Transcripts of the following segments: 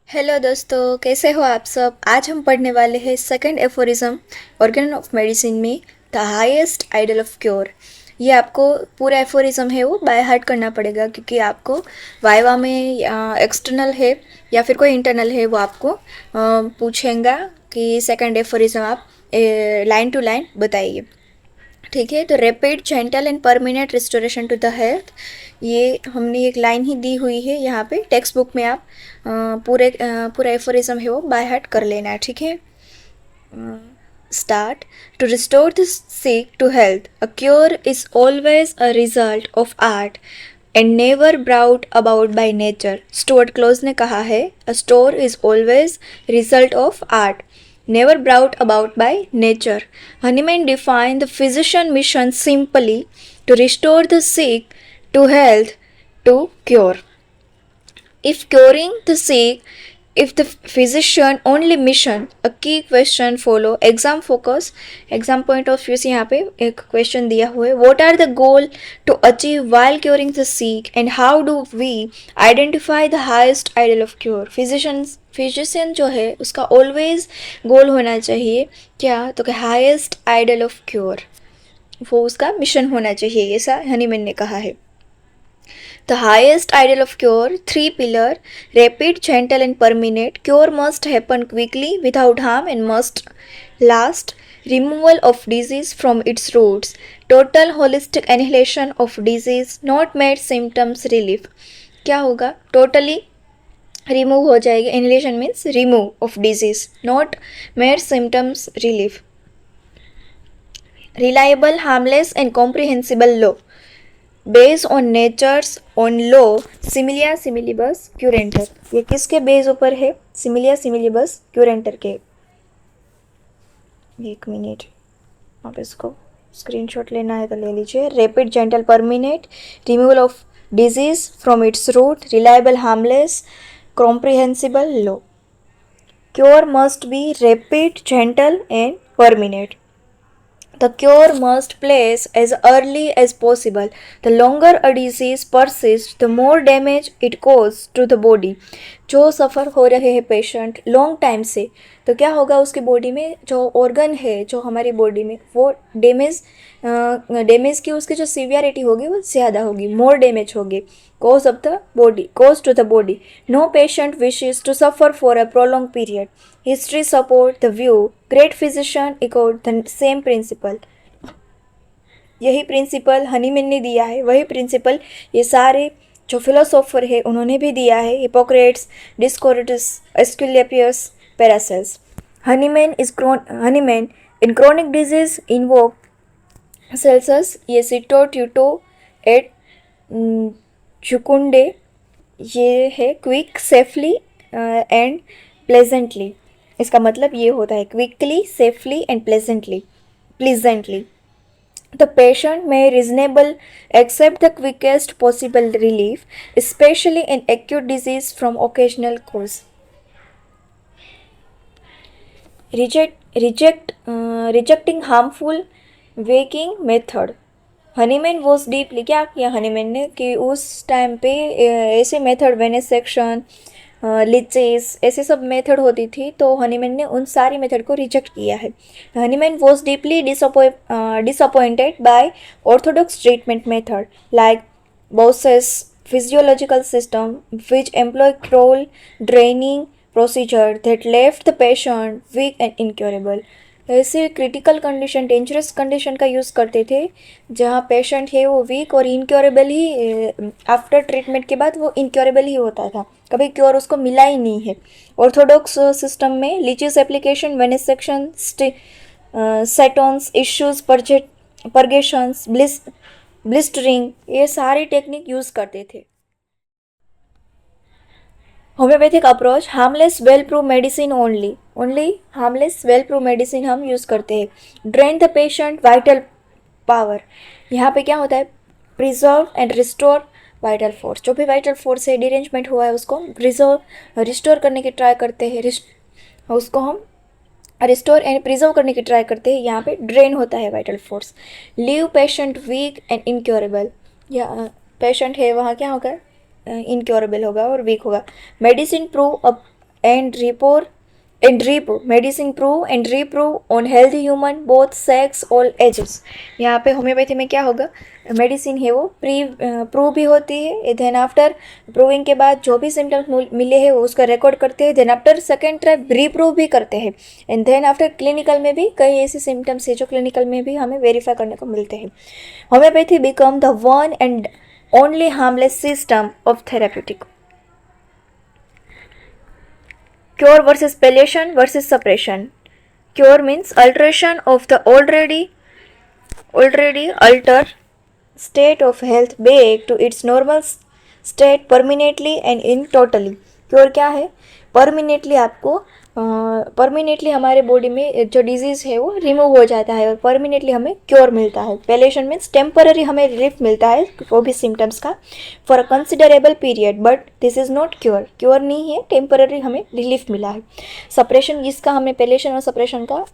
Hello दोस्तों, कैसे हो आप सब। आज हम पढ़ने वाले हैं second aphorism organ of medicine में the highest ideal of cure. ये आपको पूरा एफोरिज्म है वो बाय हार्ट करना पड़ेगा, क्योंकि आपको वाइवा में एक्सटर्नल है या फिर कोई इंटरनल है वो आपको पूछेगा कि सेकंड एफोरिज्म आप लाइन टू लाइन बताइए। ठीक है, तो rapid gentle and permanent restoration to the health, ये हमने एक लाइन ही दी हुई है यहाँ पे टेक्स्ट बुक में। आप पूरा एफोरिज्म है वो बाय हार्ट कर लेना है। ठीक है, start. To restore the sick to health, a cure is always a result of art and never brought about by nature. Stuart Close ने कहा है, a store is always result of art never brought about by nature. Hahnemann defined the physician mission simply to restore the sick to health, to cure. If curing the sick, if the physician only mission, a key question follow. Exam focus, exam point of view से यहाँ पे एक question दिया हुआ है. What are the goal to achieve while curing the sick and how do we identify the highest ideal of cure? Physician जो है उसका ऑलवेज गोल होना चाहिए क्या, तो कि हाईएस्ट आइडल ऑफ क्योर, वो उसका मिशन होना चाहिए, ऐसा हनीमैन ने कहा है। The highest ideal of cure, three pillar, rapid, gentle and permanent. Cure must happen quickly without harm and must last. Removal of disease from its roots. Total holistic annihilation of disease, not made symptoms relief. क्या होगा? Totally remove हो जाएगी। Inhalation means remove of disease, not made symptoms relief. Reliable, harmless and comprehensible law, based on nature's on law सिमिलिया सिमिलिबस क्यूरेंटर। ये किसके base ऊपर है? सिमिलिया सिमिलिबस क्यूरेंटर के। एक मिनट, आप इसको स्क्रीनशॉट लेना है तो ले लीजिए। Rapid, gentle, permanent, removal of disease from its root, reliable, harmless, comprehensible law. Cure must be rapid, gentle and permanent. The cure must place as early as possible. The longer a disease persists, the more damage it causes to the body. जो सफ़र हो रहे हैं patient long time से, तो क्या होगा उसकी body में, जो ऑर्गन है जो हमारी बॉडी में, वो डैमेज की उसकी जो सीवियरिटी होगी वो ज़्यादा होगी, मोर डैमेज होगी। Cause of the body, cause to the body. No patient wishes to suffer for a prolonged period. History support the view. Great physician echoed the same principle. यही प्रिंसिपल हनीमैन ने दिया है, वही प्रिंसिपल ये सारे जो philosopher है उन्होंने भी दिया है। Hippocrates, Dioscorides, Aesculapius, Paracelsus. Hahnemann in chronic disease invoke Celsus, ये सिटो ट्यूटो एट जुकुंडे, ये है क्विक, सेफली एंड प्लेजेंटली। इसका मतलब ये होता है quickly, safely and pleasantly. The patient में reasonable accept the quickest possible relief, specially in acute disease from occasional cause. Rejecting harmful weakening method. Hahnemann was deeply, क्या किया हनीमैन ने कि उस टाइम पे ऐसे मेथड, वेनेसेक्शन, लिचेस, ऐसे सब मेथड होती थी, तो हनीमैन ने उन सारी मेथड को रिजेक्ट किया है। Hahnemann was deeply disappointed by orthodox treatment method like Broussais's physiological system which employ cruel draining procedure that left the patient weak and incurable. ऐसे क्रिटिकल कंडीशन, डेंजरस कंडीशन का use करते थे जहाँ patient है वो week और incurable ही, after treatment के बाद वो इनक्योरेबल ही होता था, कभी क्योर उसको मिला ही नहीं है। ऑर्थोडॉक्स सिस्टम में लीचेस एप्लीकेशन, वेनेसेक्शन, सेटॉन्स इश्यूज, परगेशंस, ब्लिस्टरिंग, ये सारी टेक्निक यूज़ करते थे। Homeopathic approach, harmless well prove medicine only harmless well prove medicine हम यूज़ करते हैं। Drain the patient vital power, यहाँ पे क्या होता है? Preserve and restore vital force. जो भी वाइटल फोर्स है, डिरेंजमेंट हुआ है, उसको रिस्टोर करने की ट्राई करते हैं, उसको हम रिस्टोर एंड प्रिजर्व करने की ट्राई करते हैं। यहाँ पे ड्रेन होता है vital force. Leave patient weak and incurable, या पेशेंट है वहाँ क्या होगा? इनक्योरेबल होगा और वीक होगा। Medicine prove and reprove medicine prove and reprove on healthy human both sex all ages। यहाँ पे होम्योपैथी में क्या होगा, मेडिसिन है वो प्रूव भी होती है, देन आफ्टर प्रूविंग के बाद जो भी सिम्टम्स मिले हैं वो उसका रिकॉर्ड करते हैं, देन आफ्टर सेकेंड ट्राई रीप्रूव भी करते हैं, एंड देन आफ्टर क्लिनिकल में भी कई ऐसे सिम्टम्स है जो क्लिनिकल में भी हमें वेरीफाई करने को मिलते हैं। Homeopathy become the one and only harmless system of therapeutic. Cure versus palliation versus suppression. Cure means alteration of the already altered state of health back to its normal state permanently and in totally। Cure क्या है, परमिनेटली आपको परमिनेटली हमारे body में जो disease है वो remove हो जाता है और परमिनेटली हमें क्योर मिलता है। पैलेशन मीन्स टेम्पररी हमें रिलीफ मिलता है वो भी सिम्टम्स का for a considerable period, but this is not cure, cure नहीं है, टेम्पररी हमें रिलीफ मिला है। सप्रेशन, इसका हमने पैलेशन और सप्रेशन का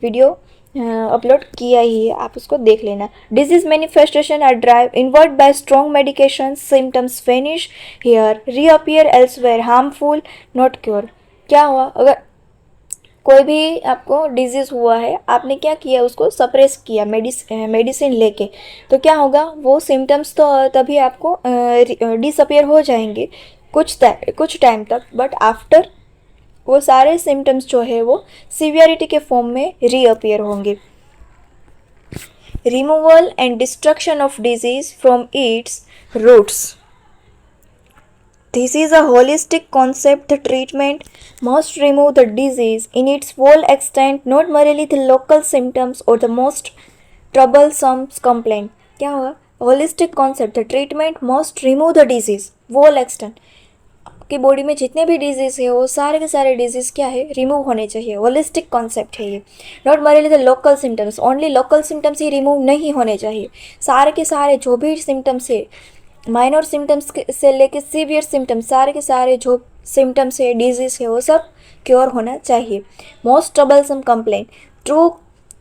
वीडियो अपलोड किया ही है, आप उसको देख लेना। Disease manifestation are drive inward by strong medication, symptoms vanish here reappear elsewhere, harmful not cure. क्या हुआ, अगर कोई भी आपको डिजीज़ हुआ है, आपने क्या किया, उसको सप्रेस किया मेडिसिन लेके, तो क्या होगा, वो सिम्टम्स तो तभी आपको डिसअपियर हो जाएंगे कुछ टाइम तक, बट आफ्टर वो सारे सिम्टम्स जो है वो सीवियरिटी के फॉर्म में रीअपियर होंगे। Removal and destruction of disease from its roots. This is a holistic concept. The treatment must remove the disease in its full extent, not merely the local symptoms or the most troublesome complaint। क्या होगा, holistic concept, the treatment must remove the disease full extent। आपकी body में जितने भी disease है वो सारे के सारे डिजीज़ क्या है, रिमूव होने चाहिए। होलिस्टिक कॉन्सेप्ट है ये, not merely the local symptoms, only local symptoms ही रिमूव नहीं होने चाहिए, सारे के सारे जो भी सिम्टम्स है, माइनर सिम्टम्स से लेके सीवियर सिम्टम्स, सारे के सारे जो सिम्टम्स है, डिजीज़ है, वो सब क्योर होना चाहिए। Most troublesome complaint, true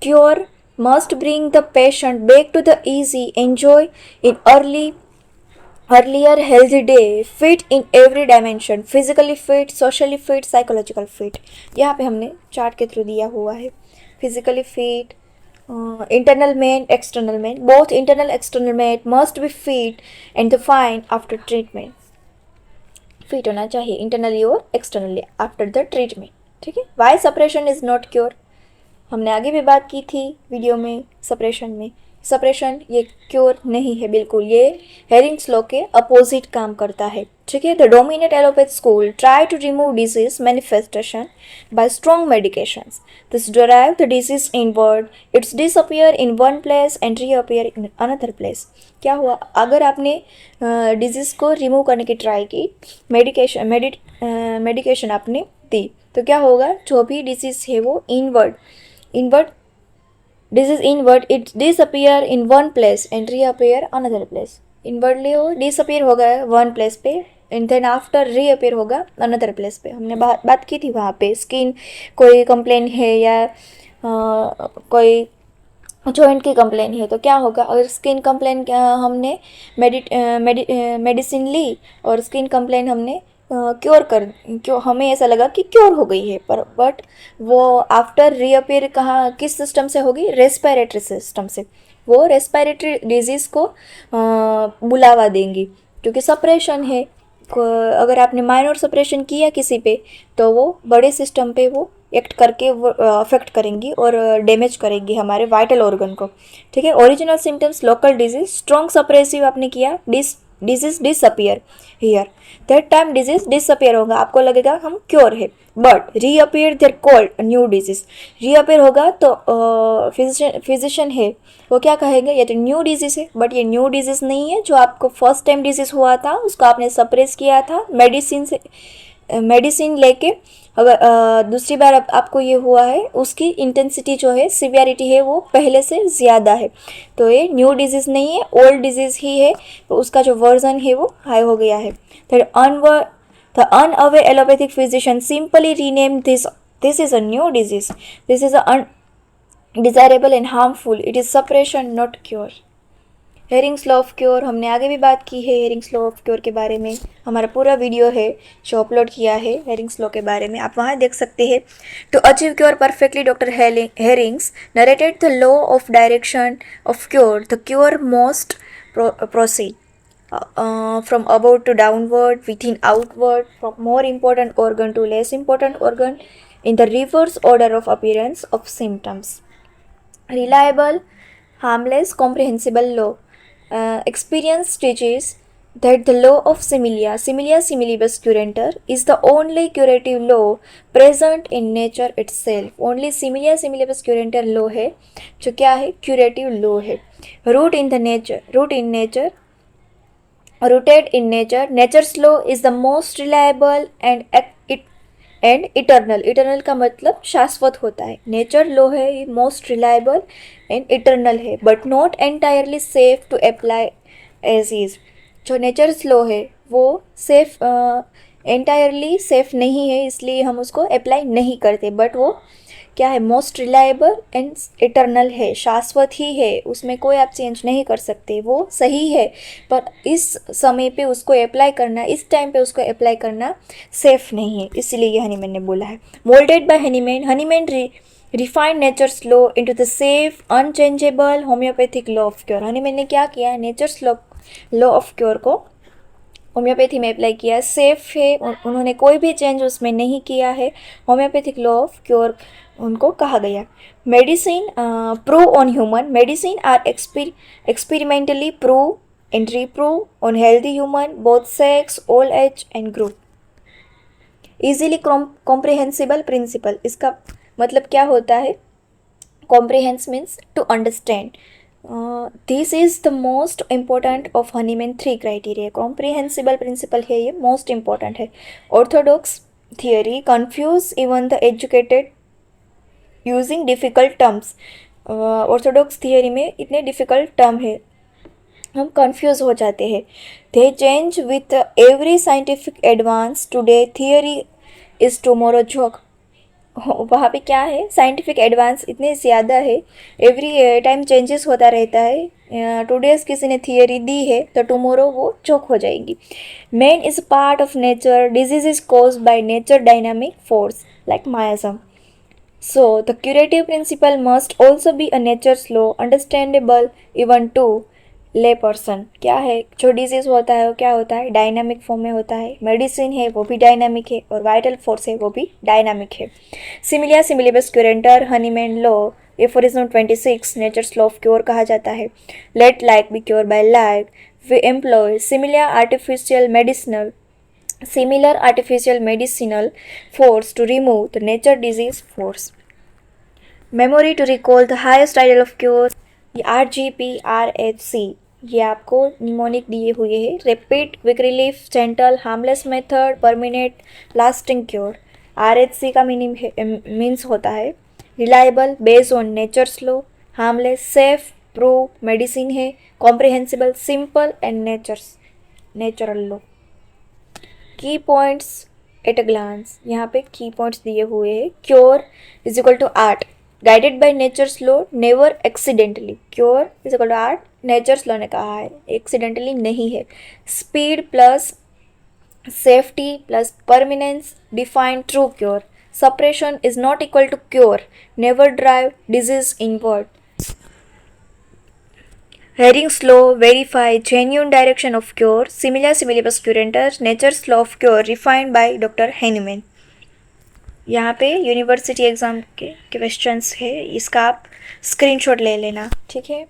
cure must bring the patient back to the easy enjoy in earlier healthy day, fit in every dimension, physically fit, socially fit, psychological fit. यहाँ पे हमने chart के थ्रू दिया हुआ है, physically fit, internal man, external man, both internal external man must be fit and defined after treatment। Fit होना चाहिए इंटरनली और एक्सटर्नली आफ्टर द ट्रीटमेंट, ठीक है। Why suppression is not cure, हमने आगे भी बात की थी वीडियो में। सप्रेशन ये क्योर नहीं है बिल्कुल, ये हेरिंग्स लॉ के अपोजिट काम करता है, ठीक है। The dominate allopath school try to remove disease manifestation by strong medications, this drive the disease inward, its disappear in one place and reappear in another place. क्या हुआ, अगर आपने डिजीज़ को रिमूव करने की ट्राई की, मेडिकेशन आपने दी, तो क्या होगा, जो भी डिजीज़ है वो inward disease inward, it disappear in one place and reappear another place। Inwardly वो डिसअपियर होगा वन प्लेस पे एंड देन आफ्टर रीअपियर होगा अनदर प्लेस पे। हमने बात की थी वहाँ पे, स्किन कोई कंप्लेन है या कोई जॉइंट की कंप्लेन है, तो क्या होगा, अगर स्किन कंप्लेन हमने मेडिसिन ली और स्किन कंप्लेन हमने क्यों हमें ऐसा लगा कि क्योर हो गई है, पर बट वो आफ्टर रीअपियर कहाँ किस सिस्टम से होगी, रेस्पिरेटरी सिस्टम से, वो रेस्पिरेटरी डिजीज़ को बुलावा देंगी, क्योंकि सप्रेशन है। अगर आपने माइनर सप्रेशन किया किसी पे, तो वो बड़े सिस्टम पे वो एक्ट करके वो अफेक्ट करेंगी और डैमेज करेंगी हमारे वाइटल ऑर्गन को, ठीक है। Original symptoms local disease, strong suppressive आपने किया, disease disappear here, that time disease disappear होगा, आपको लगेगा हम क्योर है, but reappear there called new disease. Reappear होगा तो फिजिशियन है वो क्या कहेंगे, ये तो न्यू डिजीज है, बट ये न्यू डिजीज नहीं है, जो आपको फर्स्ट टाइम डिजीज हुआ था उसको आपने सप्रेस किया था मेडिसिन लेके, अगर दूसरी बार आपको ये हुआ है, उसकी इंटेंसिटी जो है, सिवियरिटी है, वो पहले से ज़्यादा है, तो ये न्यू डिजीज़ नहीं है, ओल्ड डिजीज़ ही है, तो उसका जो वर्जन है वो हाई हो गया है। The unaware allopathic physician simply renamed this is a new disease, this is undesirable and harmful, it is suppression not cure। Hering's law of cure हमने आगे भी बात की है। हेरिंग्स लॉ ऑफ क्योर के बारे में हमारा पूरा वीडियो है जो अपलोड किया है हेरिंग्स लॉ के बारे में, आप वहाँ देख सकते हैं। To achieve cure perfectly doctor Hering's narrated the law of direction of cure. The cure most proceed from above to downward, within outward, from more important organ to less important organ, in the reverse order of appearance of symptoms. Reliable, harmless, comprehensible law. Experience teaches that the law of similia similibus curanter is the only curative law present in nature itself. Only similia similibus curanter law है जो क्या है, curative law है. Root in nature, rooted in nature. Nature's law is the most reliable and eternal. Eternal का मतलब शाश्वत होता है. नेचर लॉ है ये मोस्ट रिलायबल एंड इटर्नल है, but not entirely safe to apply as is. जो नेचर्स लॉ है वो सेफ एंटायरली सेफ नहीं है, इसलिए हम उसको अप्लाई नहीं करते, बट वो क्या है, मोस्ट रिलायबल एंड इटर्नल है, शाश्वत ही है, उसमें कोई आप चेंज नहीं कर सकते, वो सही है, पर इस समय पे उसको अप्लाई करना, इस टाइम पे उसको अप्लाई करना सेफ नहीं है, इसलिए ये हनीमैन ने बोला है. Moulded by Hahnemann refined nature's law into the safe unchangeable homeopathic law of cure. Hahnemann ने क्या किया है, नेचर्स लॉ ऑफ क्योर को होम्योपैथी में अप्लाई किया है, सेफ है, उन्होंने कोई भी चेंज उसमें नहीं किया है, होम्योपैथिक लॉ ऑफ क्योर उनको कहा गया. Medicine prove on human. Medicine are experimentally prove and reprove on healthy human both sex, old age and group. Easily comprehensible principle, इसका मतलब क्या होता है, comprehend means to understand. This is the most important of Hahnemann 3 criteria. Comprehensible principle है, ये most important है. Orthodox theory confuse even the educated using difficult terms. Orthodox theory में इतने डिफ़िकल्ट टर्म है, हम कंफ्यूज हो जाते हैं. दे change with every scientific advance. Today theory is tomorrow joke. वहाँ पे क्या है, साइंटिफिक एडवांस इतने ज़्यादा है, एवरी टाइम चेंजेस होता रहता है. टुडेज किसी ने थियोरी दी है तो टुमारो वो चौक हो जाएगी. Man is part of nature. Disease is cause by nature dynamic force like मायाजम. So, the curative principle must also be a nature's law, understandable even to lay person. क्या है, जो डिजीज़ होता है वो क्या होता है, डायनामिक फॉर्म में होता है. मेडिसिन है वो भी डायनामिक है, और वाइटल फोर्स है वो भी डायनामिक है. सिमिलिया सिमिलिबस क्यूरेंटर Hahnemann law aphorism 26 nature's law of cure कहा जाता है. Let like be cure by like. We employ similar artificial medicinal force to remove the nature disease force. Memory to recall the highest ideal of cure. ये RGPRHC ये आपको mnemonic दिए हुए हैं. Rapid, quick relief, gentle, harmless method, permanent, lasting cure. RHC का means होता है reliable, based on nature's law, harmless, safe, prove, medicine है, comprehensible, simple and natural law. Key points at a glance, यहाँ पे key points दिए हुए हैं. Cure is equal to art, guided by nature's law, never accidentally. Cure is equal to art, nature's law ने कहा है, accidentally नहीं है. Speed plus safety plus permanence define true cure. Suppression is not equal to cure, never drive disease inward. Hering's law verify genuine direction of cure. Similia similibus curanter, nature's law of cure refined by Dr. Hahnemann. यहाँ पे university exam के questions है, इसका आप screenshot ले लेना, ठीक है.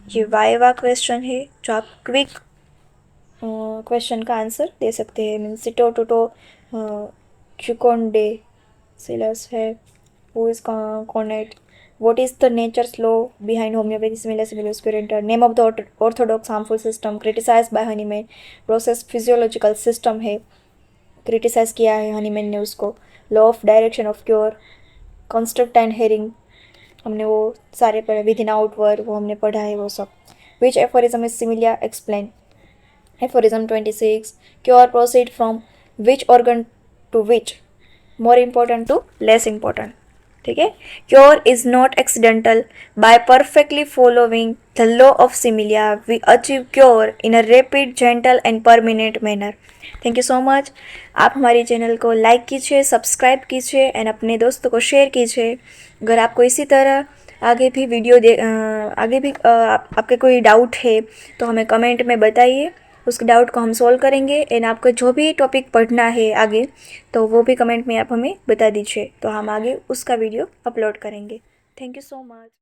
ये वाइवा क्वेश्चन है जो आप क्विक क्वेश्चन का आंसर दे सकते हैं. मीन्स टो क्यूकोंडे सिलस है, who is Conan. What is the nature's law behind homeopathy, similar similibus curanter? Name of the orthodox harmful system criticized by Hahnemann. Process physiological system है, criticise किया है Hahnemann ने उसको. Law of direction of cure, construct and herring हमने वो सारे पढ़े, with in outward वो हमने पढ़ा है वो सब. विच एफोरिज्म इज सिमिलिया explain. Aphorism 26 cure proceed from which organ to which, more important to less important. ठीक है। Cure is not accidental, by perfectly following the law of सिमिलिया we achieve cure in a rapid, gentle and permanent manner. Thank you so much. आप हमारी channel को like कीजिए, subscribe कीजिए and अपने दोस्तों को शेयर कीजिए। अगर आपको इसी तरह आगे भी आगे भी आपके कोई डाउट है तो हमें कमेंट में बताइए, उस डाउट को हम सॉल्व करेंगे। एंड आपको जो भी टॉपिक पढ़ना है आगे तो वो भी कमेंट में आप हमें बता दीजिए, तो हम आगे उसका वीडियो अपलोड करेंगे। Thank you so much.